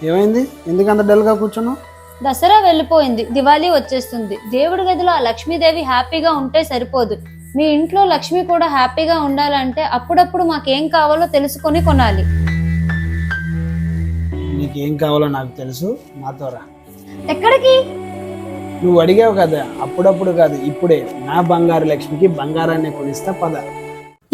ఏమైంది? ఎందుకంత డల్గా కూర్చున్నావు? దసరా వెళ్ళిపోయింది, దివాళీ వచ్చేస్తుంది. దేవుడి గదిలో ఆ లక్ష్మీదేవి హ్యాపీగా ఉంటే సరిపోదు, మీ ఇంట్లో లక్ష్మి కూడా హ్యాపీగా ఉండాలంటే అప్పుడప్పుడు మాకేం కావాలో తెలుసుకొని కొనాలి. నీకేం కావాలో నాకు తెలుసు, నాతో రా. ఎక్కడికి? నువ్వు అడిగావు కదా, అప్పుడప్పుడు కాదు ఇప్పుడే నా బంగారు లక్ష్మికి బంగారాన్ని కొనిస్తా, పద.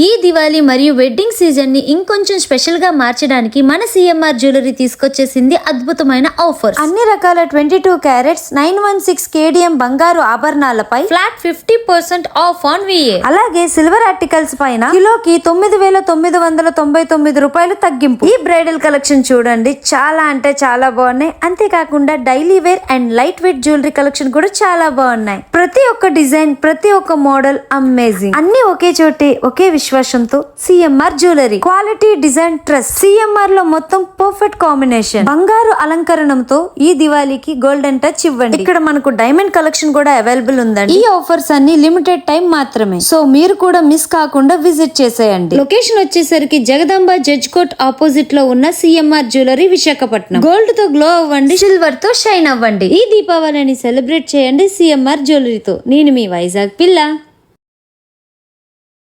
ఈ దివాళీ మరియు వెడ్డింగ్ సీజన్ ని ఇంకొంచెం స్పెషల్ గా మార్చడానికి మన సిఎంఆర్ జ్యువెలరీ తీసుకొచ్చేసింది అద్భుతమైన ఆఫర్. అన్ని రకాల 22 క్యారెట్స్ 916 కేడిఎం బంగారు ఆభరణాలపై ఫ్లాట్ 50% ఆఫ్ ఆన్ విఏ. అలాగే సిల్వర్ ఆర్టికల్స్ పైన కిలోకి 9,999 రూపాయలు తగ్గింపు. ఈ బ్రైడల్ కలెక్షన్ చూడండి, చాలా అంటే చాలా బాగున్నాయి. అంతేకాకుండా daily wear and light weight jewellery collection కూడా చాలా బాగున్నాయి. ప్రతి ఒక్క డిజైన్, ప్రతి ఒక్క మోడల్ అమేజింగ్. అన్ని ఒకే చోటే, ఒకే విశ్వాసంతో CMR jewellery. Quality, design, trust. CMR లో మొత్తం పర్ఫెక్ట్ కాంబినేషన్. బంగారు అలంకరణంతో ఈ దివాళీకి గోల్డెన్ టచ్ ఇవ్వండి. ఇక్కడ మనకు డైమండ్ కలెక్షన్ కూడా అవైలబుల్ ఉందండి. ఈ ఆఫర్స్ అన్ని లిమిటెడ్ టైం మాత్రమే, సో మీరు కూడా మిస్ కాకుండా విజిట్ చేసేయండి. లొకేషన్ వచ్చేసరికి జగదాంబ జడ్జ్ కోర్ట్ ఆపోజిట్ లో ఉన్న సిఎంఆర్ జ్యువెలరీ, విశాఖపట్నం. గోల్డ్ తో గ్లో అవ్వండి, సిల్వర్ తో షైన్ అవ్వండి. ఈ దీపావళిని సెలబ్రేట్ చేయండి సిఎంఆర్ జ్యువెలరీతో. నేను మీ వైజాగ్ పిల్ల.